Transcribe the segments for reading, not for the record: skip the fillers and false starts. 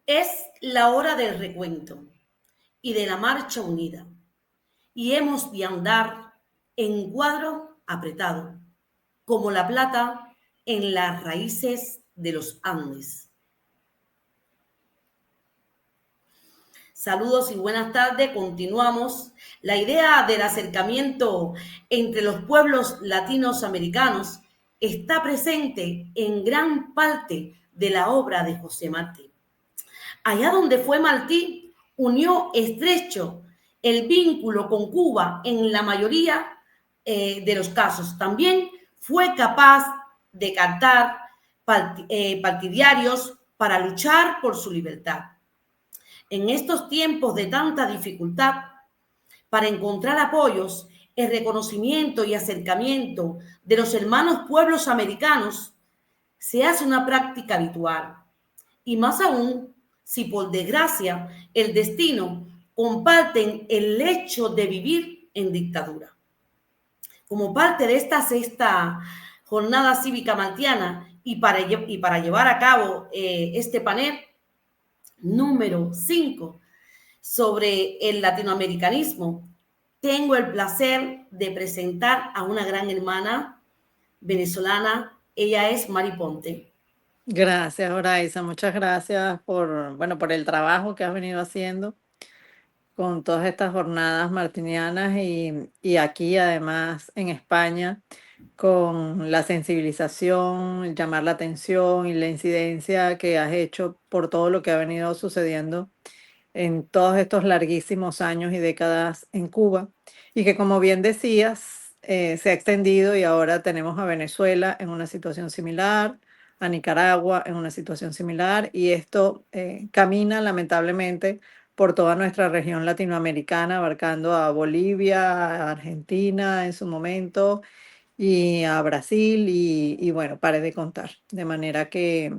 Es la hora del recuento y de la marcha unida, y hemos de andar en cuadro apretado, como la plata en las raíces de los Andes. Saludos y buenas tardes. Continuamos. La idea del acercamiento entre los pueblos latinoamericanos está presente en gran parte de la obra de José Martí. Allá donde fue Martí, unió estrecho el vínculo con Cuba en la mayoría de los casos. También fue capaz de captar partidarios para luchar por su libertad. En estos tiempos de tanta dificultad, para encontrar apoyos, el reconocimiento y acercamiento de los hermanos pueblos americanos se hace una práctica habitual. Y más aún, si por desgracia el destino comparten el hecho de vivir en dictadura. Como parte de esta sexta jornada cívica martiana y para llevar a cabo este panel número 5 sobre el latinoamericanismo, tengo el placer de presentar a una gran hermana venezolana. Ella es Mari Ponte. Gracias, Oraisa. Muchas gracias por el trabajo que has venido haciendo con todas estas jornadas martinianas y aquí además en España con la sensibilización, el llamar la atención y la incidencia que has hecho por todo lo que ha venido sucediendo en todos estos larguísimos años y décadas en Cuba y que como bien decías, se ha extendido y ahora tenemos a Venezuela en una situación similar, a Nicaragua en una situación similar y esto camina lamentablemente por toda nuestra región latinoamericana, abarcando a Bolivia, a Argentina en su momento y a Brasil y bueno, pare de contar. De manera que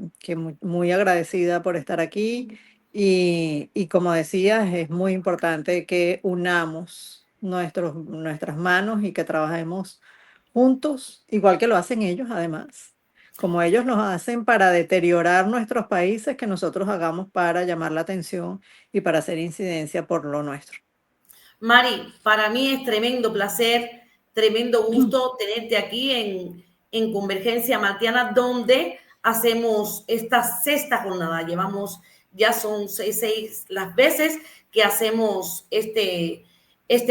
muy agradecida por estar aquí y como decías, es muy importante que unamos nuestras manos y que trabajemos juntos, igual que lo hacen ellos además. Como ellos nos hacen para deteriorar nuestros países, que nosotros hagamos para llamar la atención y para hacer incidencia por lo nuestro. Mari, para mí es tremendo placer, tremendo gusto tenerte aquí en Convergencia Martiana, donde hacemos esta sexta jornada. Llevamos, ya son seis las veces que hacemos este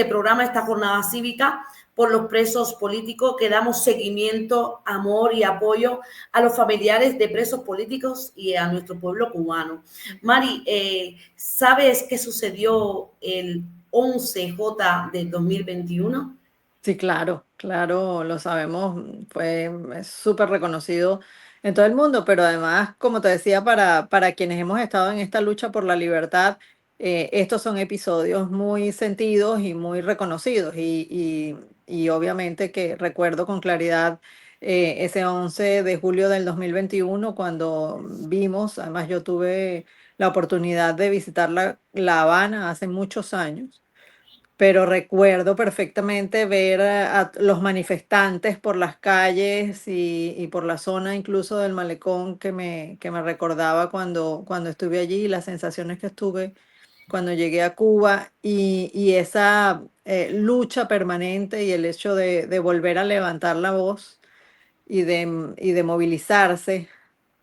programa, esta jornada cívica por los presos políticos, que damos seguimiento, amor y apoyo a los familiares de presos políticos y a nuestro pueblo cubano. Mari, ¿sabes qué sucedió el 11J del 2021? Sí, claro, claro, lo sabemos, es súper reconocido en todo el mundo, pero además, como te decía, para quienes hemos estado en esta lucha por la libertad, estos son episodios muy sentidos y muy reconocidos y obviamente que recuerdo con claridad ese 11 de julio del 2021 cuando vimos, además yo tuve la oportunidad de visitar La Habana hace muchos años, pero recuerdo perfectamente ver a los manifestantes por las calles y por la zona incluso del malecón que me recordaba cuando estuve allí, las sensaciones que estuve cuando llegué a Cuba y esa lucha permanente y el hecho de volver a levantar la voz y de movilizarse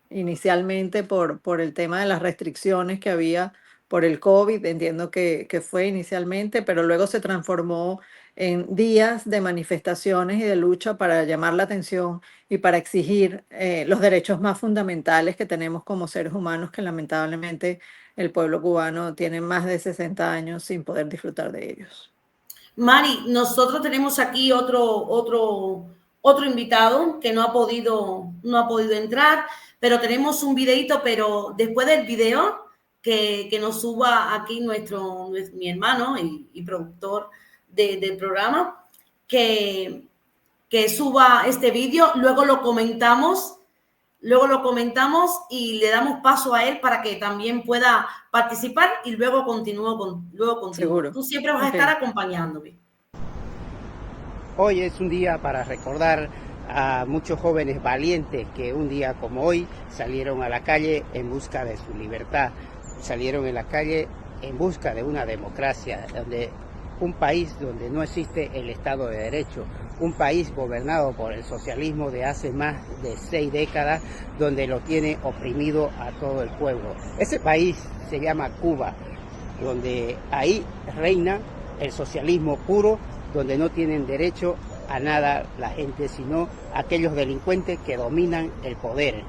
inicialmente por el tema de las restricciones que había por el COVID, entiendo que fue inicialmente, pero luego se transformó en días de manifestaciones y de lucha para llamar la atención y para exigir los derechos más fundamentales que tenemos como seres humanos, que lamentablemente el pueblo cubano tiene más de 60 años sin poder disfrutar de ellos. Mari, nosotros tenemos aquí otro invitado que no ha podido entrar, pero tenemos un videito, pero después del video que nos suba aquí mi hermano y productor del programa, que, que suba este vídeo, luego lo comentamos y le damos paso a él para que también pueda participar y luego continúo. Seguro. Tú siempre vas a Ok. estar acompañándome. Hoy es un día para recordar a muchos jóvenes valientes que un día como hoy salieron a la calle en busca de su libertad. salieron en la calle en busca de una democracia, un país donde no existe el Estado de Derecho, un país gobernado por el socialismo de hace más de 6 décadas, donde lo tiene oprimido a todo el pueblo. Ese país se llama Cuba, donde ahí reina el socialismo puro, donde no tienen derecho a nada la gente, sino aquellos delincuentes que dominan el poder.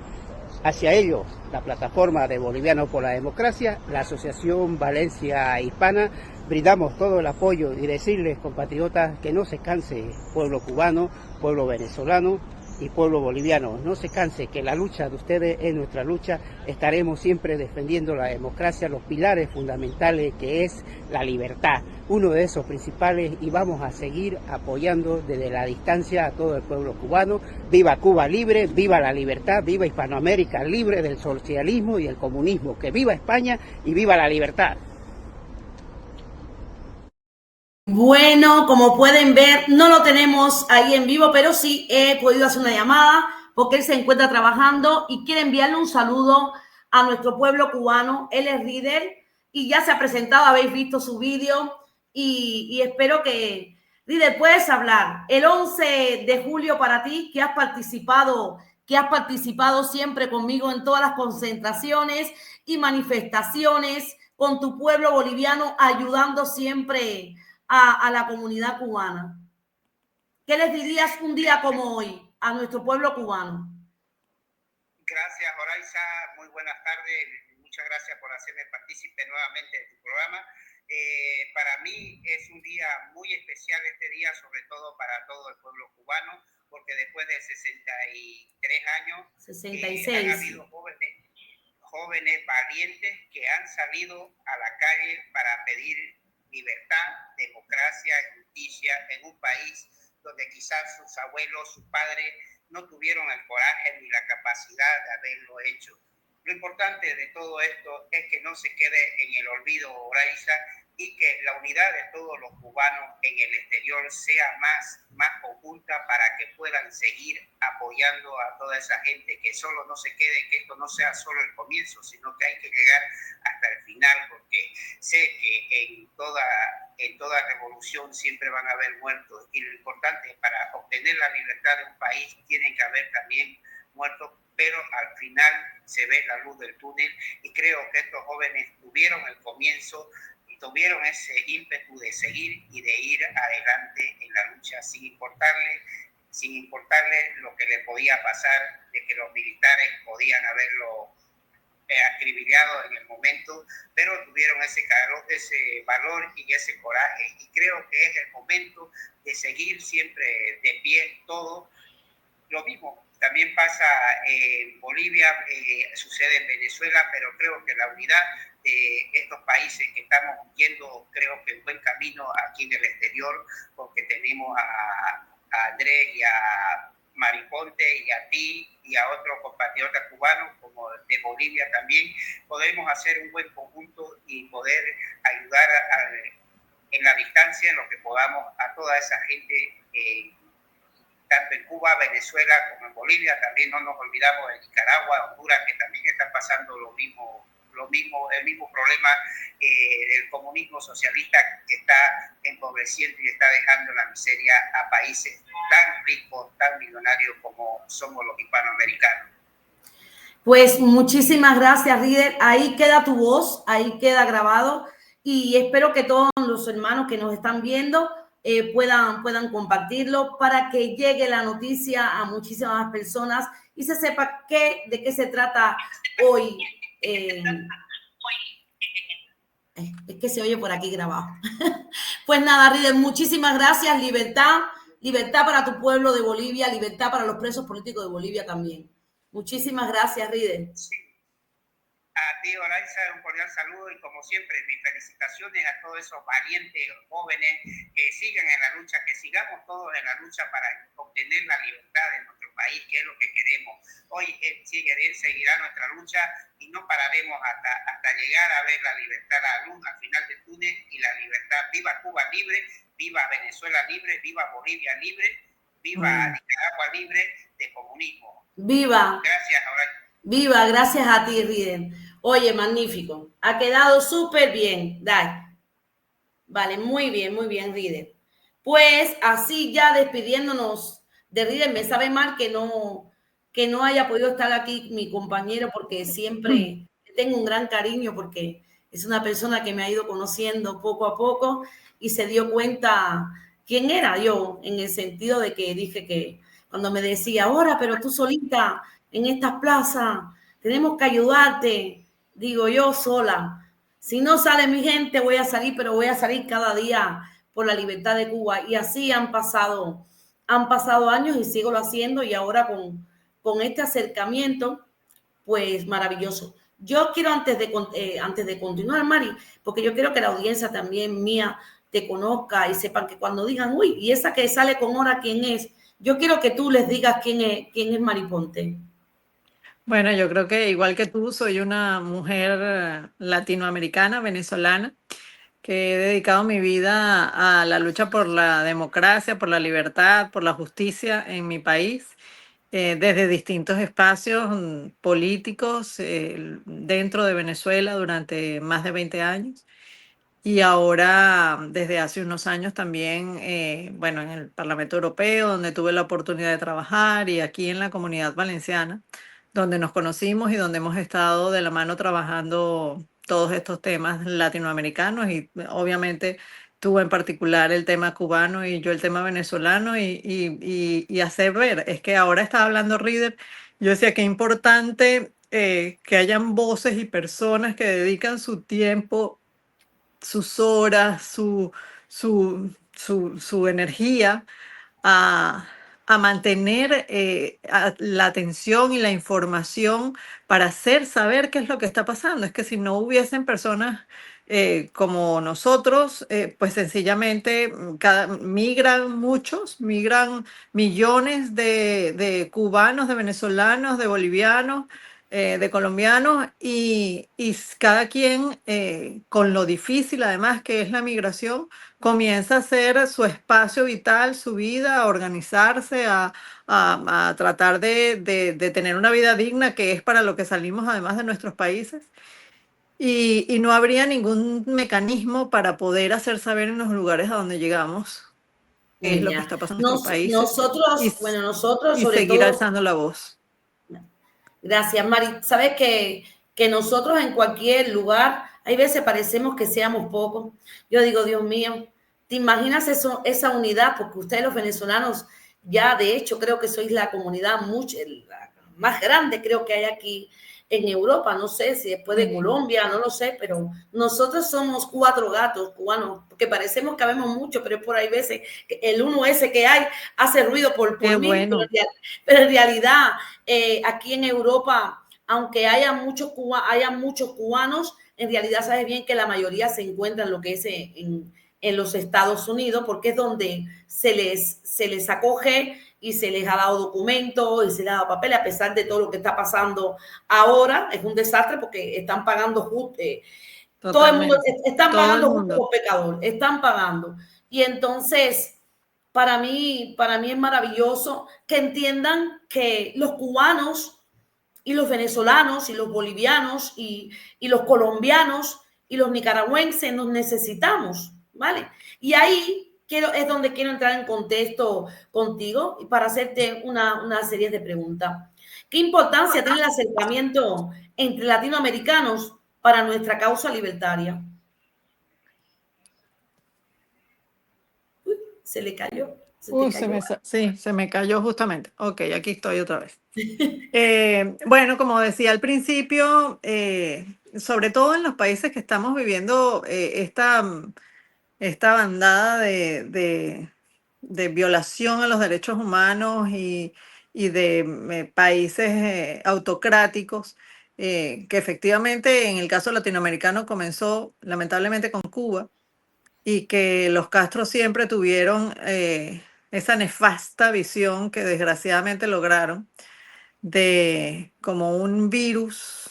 Hacia ellos, la plataforma de Bolivianos por la Democracia, la Asociación Valencia Hispana, brindamos todo el apoyo y decirles, compatriotas, que no se canse pueblo cubano, pueblo venezolano y pueblo boliviano. No se canse, que la lucha de ustedes es nuestra lucha. Estaremos siempre defendiendo la democracia, los pilares fundamentales que es la libertad, uno de esos principales, y vamos a seguir apoyando desde la distancia a todo el pueblo cubano. Viva Cuba libre, viva la libertad, viva Hispanoamérica libre del socialismo y el comunismo, que viva España y viva la libertad. Bueno, como pueden ver, no lo tenemos ahí en vivo, pero sí he podido hacer una llamada porque él se encuentra trabajando y quiere enviarle un saludo a nuestro pueblo cubano. Él es Rider y ya se ha presentado, habéis visto su vídeo y espero que, Rider, puedes hablar. El 11 de julio para ti, que has participado siempre conmigo en todas las concentraciones y manifestaciones con tu pueblo boliviano, ayudando siempre a la comunidad cubana. ¿Qué les dirías un día como hoy a nuestro pueblo cubano? Gracias, Oraiza. Muy buenas tardes. Muchas gracias por hacerme partícipe nuevamente de tu programa. Para mí es un día muy especial este día, sobre todo para todo el pueblo cubano, porque después de 63 años 66. Han habido jóvenes valientes que han salido a la calle para pedir libertad, democracia y justicia en un país donde quizás sus abuelos, sus padres no tuvieron el coraje ni la capacidad de haberlo hecho. Lo importante de todo esto es que no se quede en el olvido, Oraiza, y que la unidad de todos los cubanos en el exterior sea más conjunta para que puedan seguir apoyando a toda esa gente, que solo no se quede, que esto no sea solo el comienzo, sino que hay que llegar hasta el final, porque sé que en toda revolución siempre van a haber muertos, y lo importante es para obtener la libertad de un país tienen que haber también muertos, pero al final se ve la luz del túnel, y creo que estos jóvenes tuvieron el comienzo y tuvieron ese ímpetu de seguir y de ir adelante en la lucha sin importarle lo que le podía pasar, de que los militares podían haberlo acribillado en el momento, pero tuvieron ese valor y ese coraje, y creo que es el momento de seguir siempre de pie todo. Lo mismo también pasa en Bolivia, sucede en Venezuela, pero creo que la unidad de estos países que estamos yendo, creo que en buen camino aquí en el exterior, porque tenemos a Andrés y a Mariponte y a ti y a otros compatriotas cubanos como de Bolivia también, podemos hacer un buen conjunto y poder ayudar en la distancia, en lo que podamos, a toda esa gente, tanto en Cuba, Venezuela como en Bolivia. También no nos olvidamos de Nicaragua, Honduras, que también están pasando el mismo problema del comunismo socialista, que está empobreciendo y está dejando en la miseria a países tan ricos, tan millonarios como somos los hispanoamericanos. Pues muchísimas gracias, Rider. Ahí queda tu voz, ahí queda grabado, y espero que todos los hermanos que nos están viendo puedan compartirlo para que llegue la noticia a muchísimas personas y se sepa de qué se trata hoy. Es que se oye por aquí grabado. Pues nada, Rider, muchísimas gracias. Libertad para tu pueblo de Bolivia, libertad para los presos políticos de Bolivia también. Muchísimas gracias, Rider. Sí. A ti, Oraiza, un cordial saludo, y como siempre, mis felicitaciones a todos esos valientes jóvenes que siguen en la lucha, que sigamos todos en la lucha para obtener la libertad de nuestro país, que es lo que queremos. Hoy seguirá nuestra lucha y no pararemos hasta llegar a ver la libertad, la luz al final del túnel y la libertad. Viva Cuba libre, viva Venezuela libre, viva Bolivia libre, viva Nicaragua libre de comunismo. ¡Viva! Gracias, Oraiza. Viva, gracias a ti, Rider. Oye, magnífico. Ha quedado súper bien. Dale. Vale, muy bien, Rider. Pues así ya despidiéndonos de Rider, me sabe mal que no haya podido estar aquí mi compañero porque siempre tengo un gran cariño porque es una persona que me ha ido conociendo poco a poco y se dio cuenta quién era yo, en el sentido de que dije que cuando me decía, ahora, pero tú solita en estas plazas, tenemos que ayudarte, digo yo sola. Si no sale mi gente, voy a salir, pero voy a salir cada día por la libertad de Cuba. Y así han pasado años y sigo lo haciendo y ahora con este acercamiento, pues maravilloso. Yo quiero antes de continuar, Mari, porque yo quiero que la audiencia también mía te conozca y sepan que cuando digan, uy, y esa que sale con hora, ¿quién es? Yo quiero que tú les digas quién es Mari Ponte. Bueno, yo creo que igual que tú, soy una mujer latinoamericana, venezolana, que he dedicado mi vida a la lucha por la democracia, por la libertad, por la justicia en mi país, desde distintos espacios políticos dentro de Venezuela durante más de 20 años. Y ahora, desde hace unos años también, bueno, en el Parlamento Europeo, donde tuve la oportunidad de trabajar, y aquí en la Comunidad Valenciana, donde nos conocimos y donde hemos estado de la mano trabajando todos estos temas latinoamericanos y obviamente tú en particular el tema cubano y yo el tema venezolano y hacer ver, es que ahora estaba hablando Reader, yo decía que importante que hayan voces y personas que dedican su tiempo, sus horas, su energía a, a mantener la atención y la información para hacer saber qué es lo que está pasando. Es que si no hubiesen personas como nosotros, pues sencillamente migran muchos, migran millones de cubanos, de venezolanos, de bolivianos, de colombianos y cada quien con lo difícil además que es la migración, comienza a hacer su espacio vital, su vida, a organizarse, a tratar de tener una vida digna, que es para lo que salimos además de nuestros países. Y no habría ningún mecanismo para poder hacer saber en los lugares a donde llegamos qué es lo que está pasando en nuestros países Nosotros, bueno, nosotros y sobre seguir todo. alzando la voz. Gracias, Mari. Sabes que nosotros en cualquier lugar, hay veces parecemos que seamos pocos. Yo digo, Dios mío, ¿te imaginas eso, esa unidad? Porque ustedes los venezolanos, ya de hecho creo que sois la comunidad la más grande creo que hay aquí en Europa. No sé si después de Colombia, no lo sé, pero nosotros somos 4 gatos cubanos, porque parecemos que habemos mucho, pero es por ahí veces que el uno ese que hay hace ruido por mí, Bueno. pero en realidad aquí en Europa, aunque haya muchos cubanos, en realidad sabes bien que la mayoría se encuentran lo que es en los Estados Unidos, porque es donde se les acoge y se les ha dado documentos y se les ha dado papel, a pesar de todo lo que está pasando ahora. Es un desastre porque están pagando todo el mundo, están pagando justo los pecadores, están pagando. Y entonces, para mí es maravilloso que entiendan que los cubanos y los venezolanos y los bolivianos y los colombianos y los nicaragüenses nos necesitamos, ¿vale? Y ahí es donde quiero entrar en contexto contigo y para hacerte una serie de preguntas. ¿Qué importancia tiene el acercamiento entre latinoamericanos para nuestra causa libertaria? Uy, se le cayó. Se me cayó justamente. Ok, aquí estoy otra vez. Bueno, como decía al principio, sobre todo en los países que estamos viviendo esta bandada de violación a los derechos humanos y de países autocráticos, que efectivamente en el caso latinoamericano comenzó lamentablemente con Cuba y que los Castro siempre tuvieron esa nefasta visión que desgraciadamente lograron de como un virus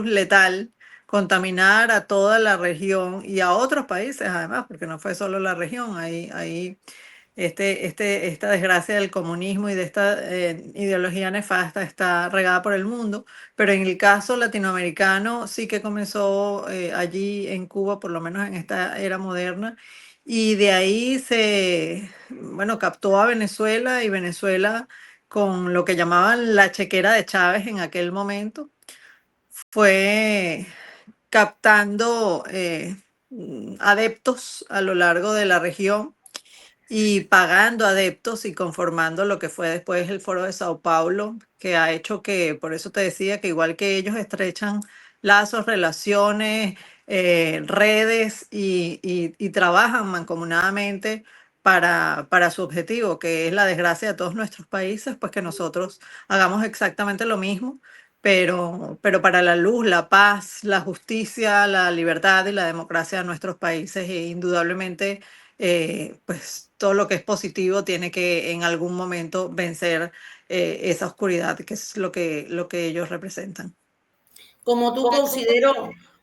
letal, contaminar a toda la región y a otros países además, porque no fue solo la región, ahí esta desgracia del comunismo y de esta ideología nefasta está regada por el mundo, pero en el caso latinoamericano sí que comenzó allí en Cuba, por lo menos en esta era moderna, y de ahí bueno, captó a Venezuela y Venezuela con lo que llamaban la chequera de Chávez en aquel momento, fue captando adeptos a lo largo de la región y pagando adeptos y conformando lo que fue después el Foro de Sao Paulo, que ha hecho que, por eso te decía, que igual que ellos estrechan lazos, relaciones, redes y trabajan mancomunadamente para su objetivo, que es la desgracia de todos nuestros países, pues que nosotros hagamos exactamente lo mismo, pero para la luz, la paz, la justicia, la libertad y la democracia de nuestros países, e indudablemente pues todo lo que es positivo tiene que en algún momento vencer esa oscuridad, que es lo que ellos representan. Como tú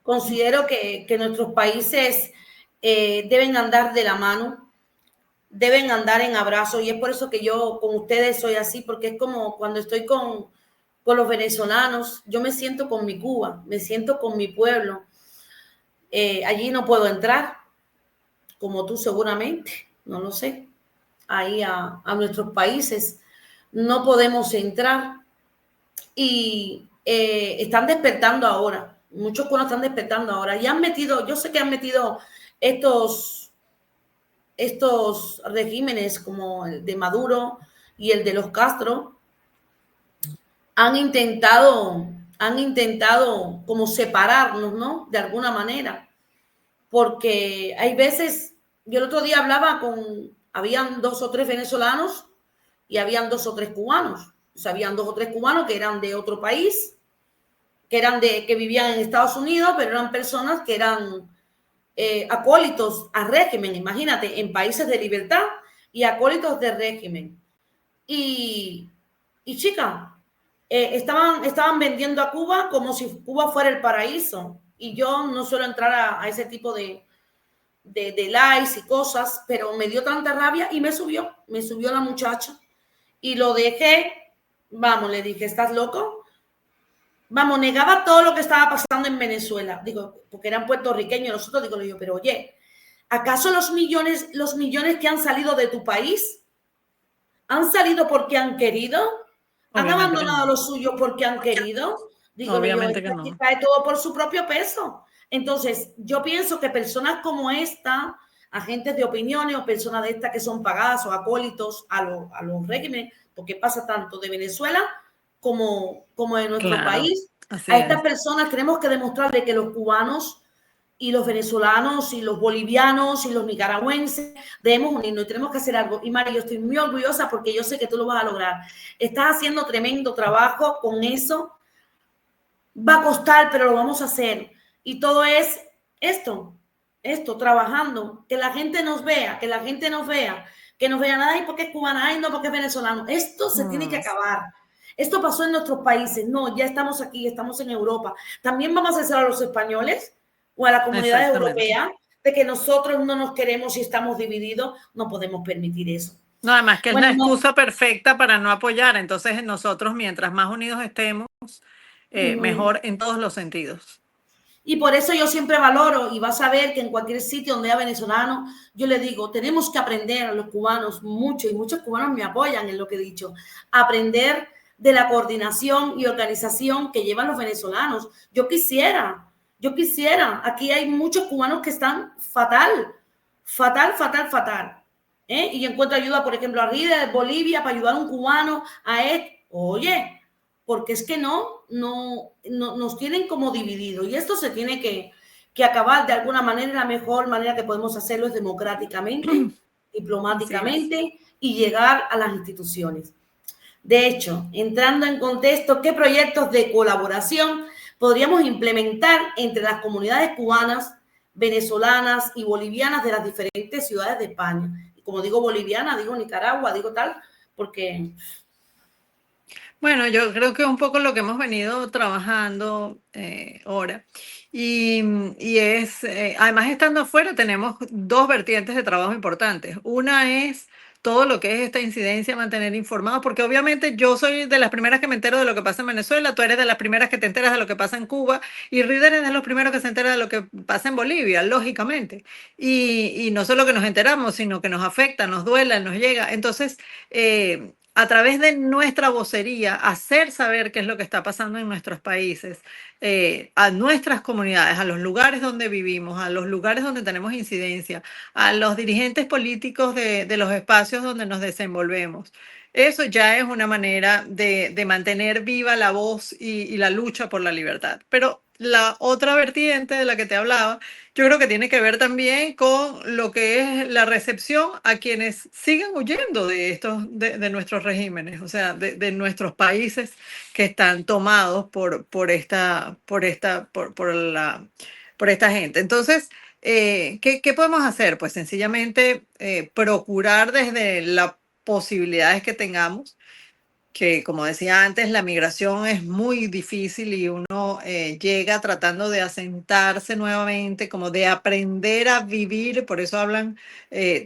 considero que nuestros países deben andar de la mano, deben andar en abrazos, y es por eso que yo con ustedes soy así, porque es como cuando estoy con los venezolanos, yo me siento con mi Cuba, me siento con mi pueblo. Allí no puedo entrar, como tú seguramente, no lo sé, ahí a nuestros países no podemos entrar y están despertando ahora, muchos cubanos están despertando ahora y han metido, yo sé que han metido estos regímenes como el de Maduro y el de los Castro, han intentado como separarnos, ¿no? De alguna manera, porque hay veces, yo el otro día hablaba habían 2 o 3 venezolanos y habían 2 o 3 cubanos, o sea, habían 2 o 3 cubanos que eran de otro país, que vivían en Estados Unidos, pero eran personas que eran acólitos al régimen, imagínate, en países de libertad y acólitos del régimen. Y chica, estaban vendiendo a Cuba como si Cuba fuera el paraíso. Y yo no suelo entrar a ese tipo de likes y cosas, pero me dio tanta rabia y me subió la muchacha. Y lo dejé, vamos, le dije, ¿estás loco? Vamos, negaba todo lo que estaba pasando en Venezuela. Digo, porque eran puertorriqueños nosotros, digo yo, pero oye, ¿acaso los millones que han salido de tu país han salido porque han querido? ¿Han Obviamente que abandonado no. lo suyo porque han querido? Digo yo, Obviamente que aquí no. cae todo por su propio peso. Entonces, yo pienso que personas como esta, agentes de opiniones o personas de estas que son pagadas o acólitos a los regímenes, porque pasa tanto de Venezuela como de nuestro Claro, país, así a estas es. personas tenemos que demostrarle que los cubanos y los venezolanos y los bolivianos y los nicaragüenses debemos unirnos y tenemos que hacer algo. Y Mari, yo estoy muy orgullosa porque yo sé que tú lo vas a lograr. Estás haciendo tremendo trabajo con eso. Va a costar, pero lo vamos a hacer. Y todo es esto, trabajando, que la gente nos vea, que nos vea nada, y porque es cubana, ay, no, porque es venezolano. Esto se tiene que acabar. Esto pasó en nuestros países. No, ya estamos aquí, estamos en Europa. También vamos a hacer a los españoles o a la comunidad Exactamente. europea de que nosotros no nos queremos y estamos divididos. No podemos permitir eso. No, además que es Bueno, la excusa perfecta para no apoyar. Entonces nosotros, mientras más unidos estemos, mejor en todos los sentidos. y por eso yo siempre valoro, y vas a ver que en cualquier sitio donde haya venezolano, yo le digo, tenemos que aprender a los cubanos mucho, y muchos cubanos me apoyan en lo que he dicho, aprender de la coordinación y organización que llevan los venezolanos. Yo quisiera, aquí hay muchos cubanos que están fatal. Y encuentro ayuda, por ejemplo, arriba de Bolivia para ayudar a un cubano, oye, porque es que no nos tienen como divididos y esto se tiene que acabar de alguna manera. La mejor manera que podemos hacerlo es democráticamente, diplomáticamente y llegar a las instituciones. De hecho, entrando en contexto, ¿qué proyectos de colaboración podríamos implementar entre las comunidades cubanas, venezolanas y bolivianas de las diferentes ciudades de España? Y como digo boliviana, digo Nicaragua, digo tal, porque Bueno, yo creo que es un poco lo que hemos venido trabajando ahora. Y es, además estando afuera, tenemos dos vertientes de trabajo importantes. Una es todo lo que es esta incidencia, mantener informados, porque obviamente yo soy de las primeras que me entero de lo que pasa en Venezuela, tú eres de las primeras que te enteras de lo que pasa en Cuba, y Reader es de los primeros que se entera de lo que pasa en Bolivia, lógicamente. Y no solo que nos enteramos, sino que nos afecta, nos duela, nos llega. Entonces, a través de nuestra vocería, hacer saber qué es lo que está pasando en nuestros países, a nuestras comunidades, a los lugares donde vivimos, a los lugares donde tenemos incidencia, a los dirigentes políticos de los espacios donde nos desenvolvemos. Eso ya es una manera de mantener viva la voz y la lucha por la libertad. Pero la otra vertiente de la que te hablaba, yo creo que tiene que ver también con lo que es la recepción a quienes siguen huyendo de estos, de nuestros regímenes, o sea, de nuestros países que están tomados por esta gente. Entonces, ¿qué podemos hacer? Pues sencillamente procurar desde las posibilidades que tengamos, que como decía antes, la migración es muy difícil y uno llega tratando de asentarse nuevamente, como de aprender a vivir, por eso hablan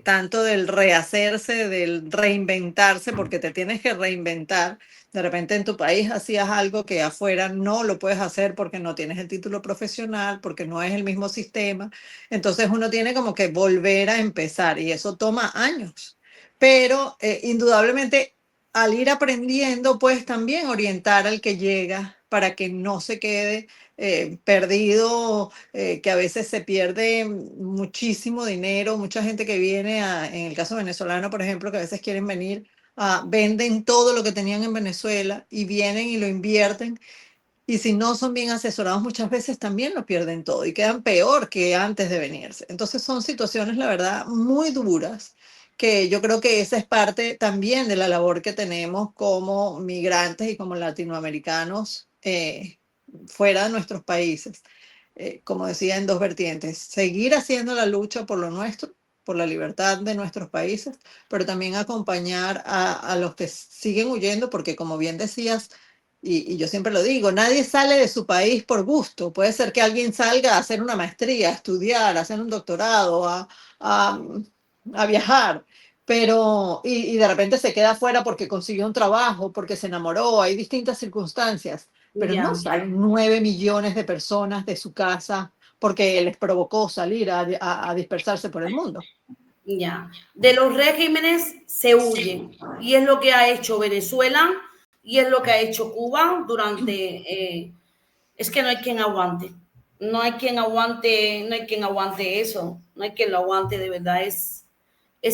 tanto del rehacerse, del reinventarse, porque te tienes que reinventar. De repente en tu país hacías algo que afuera no lo puedes hacer porque no tienes el título profesional, porque no es el mismo sistema. Entonces uno tiene como que volver a empezar y eso toma años. Pero indudablemente al ir aprendiendo, pues también orientar al que llega para que no se quede perdido, que a veces se pierde muchísimo dinero, mucha gente que viene, en el caso venezolano, por ejemplo, que a veces quieren venir, venden todo lo que tenían en Venezuela y vienen y lo invierten. Y si no son bien asesorados, muchas veces también lo pierden todo y quedan peor que antes de venirse. Entonces son situaciones, la verdad, muy duras, que yo creo que esa es parte también de la labor que tenemos como migrantes y como latinoamericanos fuera de nuestros países. Como decía, en dos vertientes: seguir haciendo la lucha por lo nuestro, por la libertad de nuestros países, pero también acompañar a los que siguen huyendo, porque como bien decías, y yo siempre lo digo, nadie sale de su país por gusto. Puede ser que alguien salga a hacer una maestría, a estudiar, a hacer un doctorado, a, a viajar, pero y de repente se queda afuera porque consiguió un trabajo, porque se enamoró, hay distintas circunstancias, pero no Ya, salen 9 millones de personas de su casa porque les provocó salir a dispersarse por el mundo. ya. De los regímenes se huye y es lo que ha hecho Venezuela y es lo que ha hecho Cuba durante... es que no hay quien aguante. No hay quien aguante, no hay quien aguante eso. No hay quien lo aguante, de verdad. Es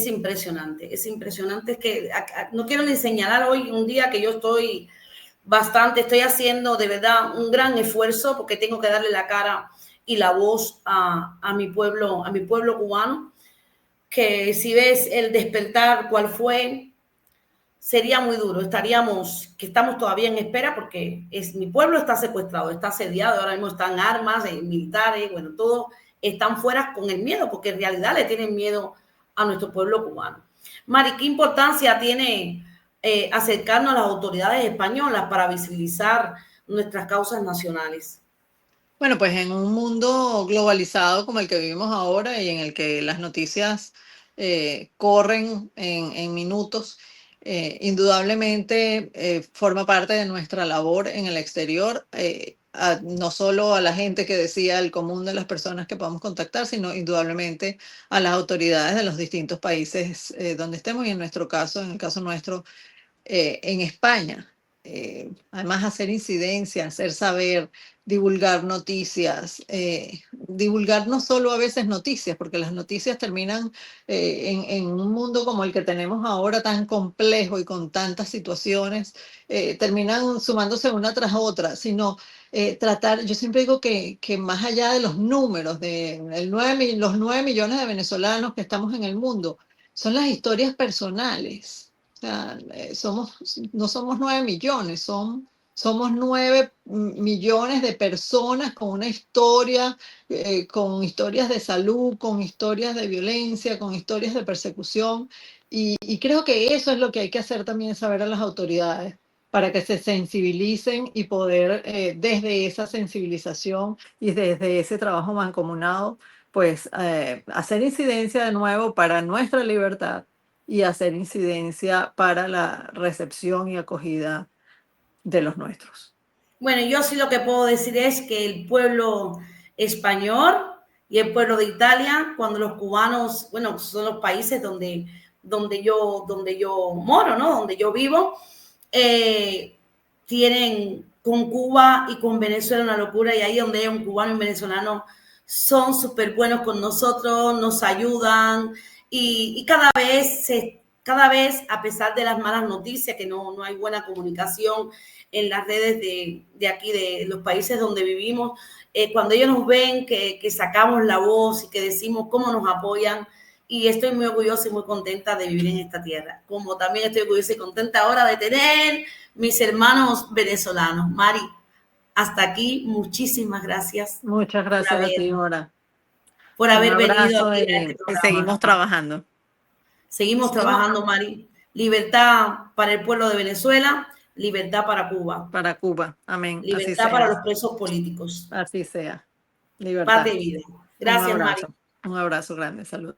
impresionante. Es impresionante. Es que no quiero ni señalar hoy un día que yo estoy haciendo de verdad un gran esfuerzo porque tengo que darle la cara y la voz a mi pueblo cubano, que si ves el despertar cuál fue, sería muy duro. Estamos todavía en espera porque mi pueblo está secuestrado, está asediado, ahora mismo están armas militares, bueno, todos están fuera con el miedo, porque en realidad le tienen miedo a nuestro pueblo cubano. Mari, ¿qué importancia tiene acercarnos a las autoridades españolas para visibilizar nuestras causas nacionales? Bueno, pues en un mundo globalizado como el que vivimos ahora y en el que las noticias corren en minutos, indudablemente forma parte de nuestra labor en el exterior, no solo a la gente que decía el común de las personas que podamos contactar, sino indudablemente a las autoridades de los distintos países donde estemos y en nuestro caso, en el caso nuestro, en España. Además, hacer incidencia, hacer saber, divulgar noticias, divulgar no solo a veces noticias, porque las noticias terminan en un mundo como el que tenemos ahora, tan complejo y con tantas situaciones, terminan sumándose una tras otra, sino tratar, yo siempre digo que más allá de los números, de los 9 millones de venezolanos que estamos en el mundo, son las historias personales. O sea, no somos 9 millones, somos 9 millones de personas con una historia, con historias de salud, con historias de violencia, con historias de persecución. Y creo que eso es lo que hay que hacer también, saber a las autoridades, para que se sensibilicen y poder, desde esa sensibilización y desde ese trabajo mancomunado, pues hacer incidencia de nuevo para nuestra libertad, y hacer incidencia para la recepción y acogida de los nuestros. Bueno, yo sí lo que puedo decir es que el pueblo español y el pueblo de Italia, cuando los cubanos, bueno, son los países donde yo moro, ¿no? Donde yo vivo, tienen con Cuba y con Venezuela una locura, y ahí donde hay un cubano y un venezolano son súper buenos con nosotros, nos ayudan, y cada vez, a pesar de las malas noticias, que no hay buena comunicación en las redes de aquí, de los países donde vivimos, cuando ellos nos ven que sacamos la voz y que decimos cómo nos apoyan, y estoy muy orgullosa y muy contenta de vivir en esta tierra, como también estoy orgullosa y contenta ahora de tener mis hermanos venezolanos. Mari, hasta aquí, muchísimas gracias. Muchas gracias a ti, Nora. Por haber venido aquí a este y programa. seguimos trabajando. Seguimos trabajando, Mari. Libertad para el pueblo de Venezuela, libertad para Cuba. Para Cuba, amén. Libertad para los presos políticos. Así sea. Libertad. Paz de vida. Gracias, Mari. Un abrazo grande, salud.